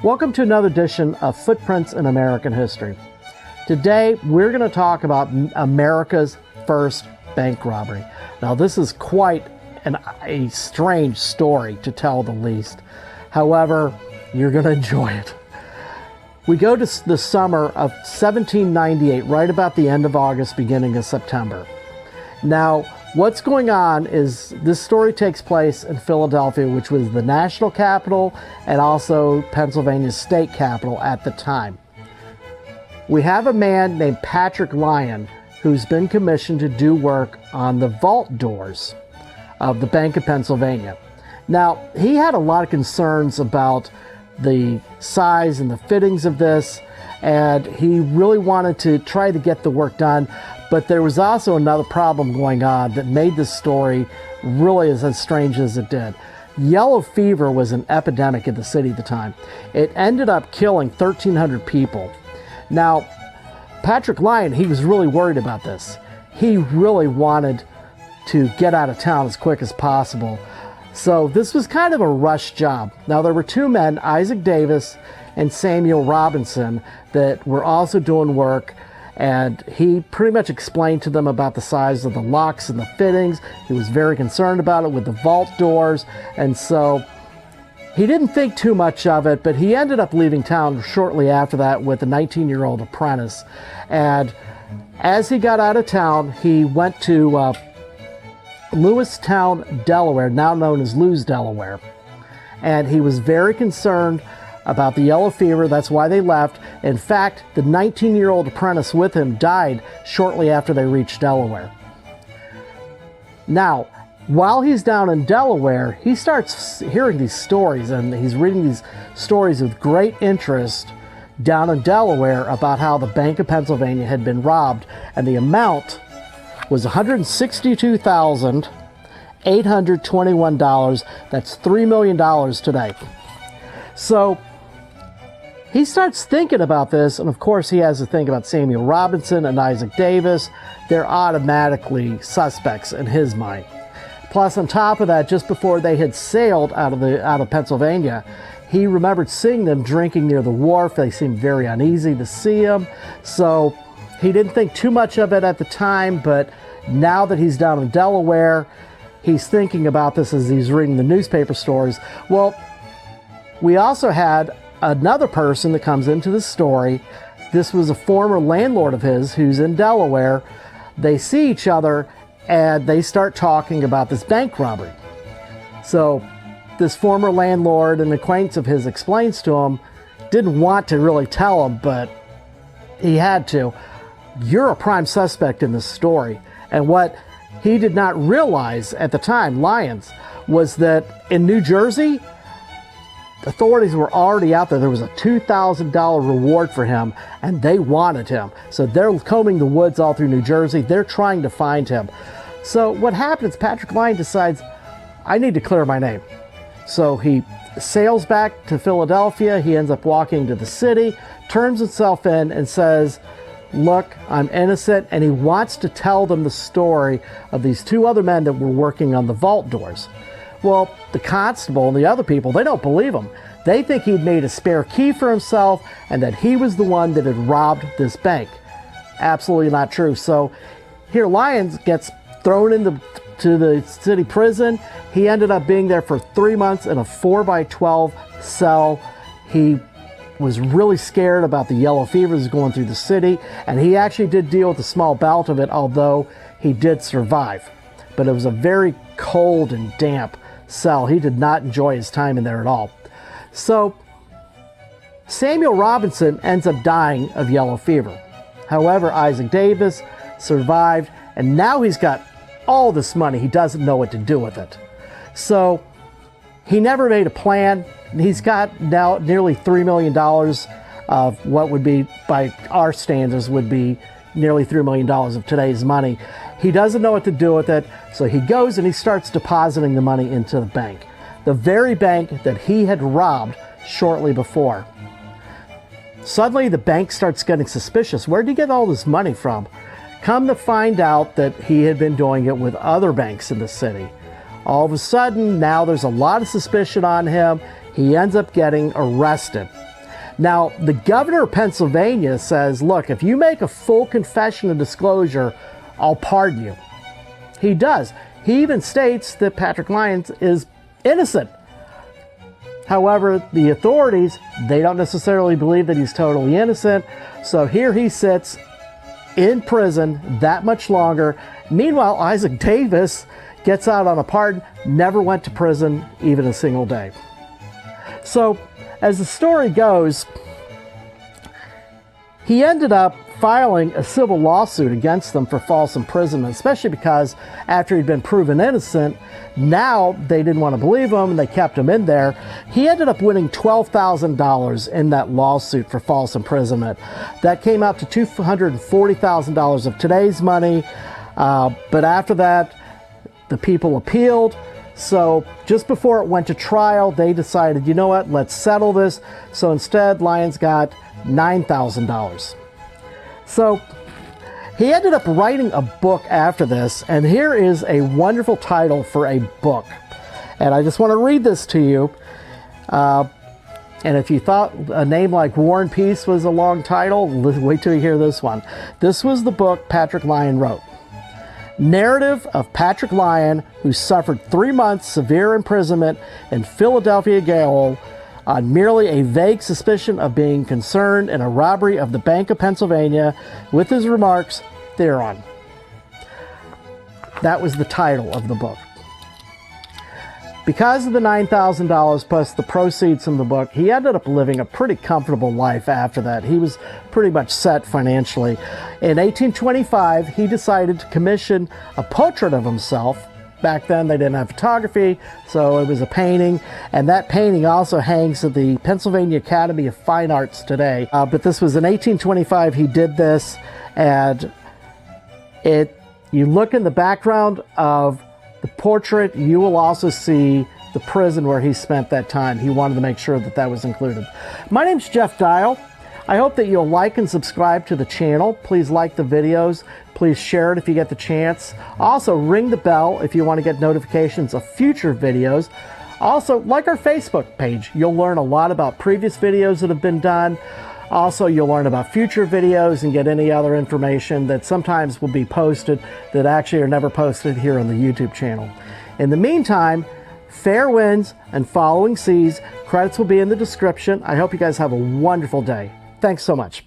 Welcome to another edition of Footprints in American History. Today, we're going to talk about America's first bank robbery. Now, this is quite a strange story, to tell the least. However, you're going to enjoy it. We go to the summer of 1798, right about the end of August, beginning of September. Now, what's going on is this story takes place in Philadelphia, which was the national capital and also Pennsylvania's state capital at the time. We have a man named Patrick Lyon who's been commissioned to do work on the vault doors of the Bank of Pennsylvania. Now, he had a lot of concerns about the size and the fittings of this, and he really wanted to try to get the work done. But there was also another problem going on that made this story really as strange as it did. Yellow fever was an epidemic in the city at the time. It ended up killing 1,300 people. Now, Patrick Lyon, he was really worried about this. He really wanted to get out of town as quick as possible. So this was kind of a rush job. Now, there were two men, Isaac Davis and Samuel Robinson, that were also doing work. And he pretty much explained to them about the size of the locks and the fittings. He was very concerned about it with the vault doors. And so he didn't think too much of it, but he ended up leaving town shortly after that with a 19-year-old apprentice. And as he got out of town, he went to Lewistown, Delaware, now known as Lewes, Delaware. And he was very concerned about the yellow fever. That's why they left. In fact, the 19-year-old apprentice with him died shortly after they reached Delaware. Now, while he's down in Delaware, he starts hearing these stories, and he's reading these stories with great interest down in Delaware about how the Bank of Pennsylvania had been robbed, and the amount was $162,821. That's $3 million today. So he starts thinking about this, and of course he has to think about Samuel Robinson and Isaac Davis. They're automatically suspects in his mind. Plus, on top of that, just before they had sailed out of Pennsylvania, he remembered seeing them drinking near the wharf. They seemed very uneasy to see him. So he didn't think too much of it at the time, but now that he's down in Delaware, he's thinking about this as he's reading the newspaper stories. Well, we also had another person that comes into the story. This was a former landlord of his who's in Delaware. They see each other and they start talking about this bank robbery. So this former landlord, an acquaintance of his, explains to him, didn't want to really tell him, but he had to. You're a prime suspect in this story. And what he did not realize at the time, Lyons, was that in New Jersey, authorities were already out there. There was a $2,000 reward for him, and they wanted him. So they're combing the woods all through New Jersey. They're trying to find him. So what happens, Patrick Lyon decides, I need to clear my name. So he sails back to Philadelphia. He ends up walking to the city, turns himself in and says, look, I'm innocent. And he wants to tell them the story of these two other men that were working on the vault doors. Well, the constable and the other people, they don't believe him. They think he'd made a spare key for himself and that he was the one that had robbed this bank. Absolutely not true. So here Lyons gets thrown into the city prison. He ended up being there for 3 months in a 4x12 cell. He was really scared about the yellow fever that's going through the city, and he actually did deal with a small bout of it, although he did survive. But it was a very cold and damp cell. He did not enjoy his time in there at all. So Samuel Robinson ends up dying of yellow fever. However, Isaac Davis survived, and now he's got all this money. He doesn't know what to do with it. So he never made a plan. He's got now nearly $3 million of what would be, by our standards, would be nearly $3 million of today's money. He doesn't know what to do with it, so he goes and he starts depositing the money into the bank. The very bank that he had robbed shortly before. Suddenly, the bank starts getting suspicious. Where did he get all this money from? Come to find out that he had been doing it with other banks in the city. All of a sudden, now there's a lot of suspicion on him. He ends up getting arrested. Now, the governor of Pennsylvania says, look, if you make a full confession and disclosure, I'll pardon you. He does. He even states that Patrick Lyons is innocent. However, the authorities, they don't necessarily believe that he's totally innocent. So here he sits in prison that much longer. Meanwhile, Isaac Davis gets out on a pardon, never went to prison even a single day. So as the story goes, he ended up filing a civil lawsuit against them for false imprisonment, especially because after he'd been proven innocent, now they didn't want to believe him and they kept him in there. He ended up winning $12,000 in that lawsuit for false imprisonment. That came out to $240,000 of today's money. But after that, the people appealed. So just before it went to trial, they decided, you know what, let's settle this. So instead, Lyons got $9,000. So he ended up writing a book after this, and here is a wonderful title for a book. And I just want to read this to you. And if you thought a name like War and Peace was a long title, wait till you hear this one. This was the book Patrick Lyon wrote. Narrative of Patrick Lyon, who suffered 3 months severe imprisonment in Philadelphia jail on merely a vague suspicion of being concerned in a robbery of the Bank of Pennsylvania, with his remarks thereon. That was the title of the book. Because of the $9,000 plus the proceeds from the book, he ended up living a pretty comfortable life after that. He was pretty much set financially. In 1825, he decided to commission a portrait of himself. Back then, they didn't have photography, so it was a painting. And that painting also hangs at the Pennsylvania Academy of Fine Arts today. But this was in 1825, he did this. And you look in the background of the portrait, you will also see the prison where he spent that time. He wanted to make sure that that was included. My name's Jeff Dial. I hope that you'll like and subscribe to the channel. Please like the videos. Please share it if you get the chance. Also, ring the bell if you want to get notifications of future videos. Also, like our Facebook page. You'll learn a lot about previous videos that have been done. Also, you'll learn about future videos and get any other information that sometimes will be posted that actually are never posted here on the YouTube channel. In the meantime, fair winds and following seas. Credits will be in the description. I hope you guys have a wonderful day. Thanks so much.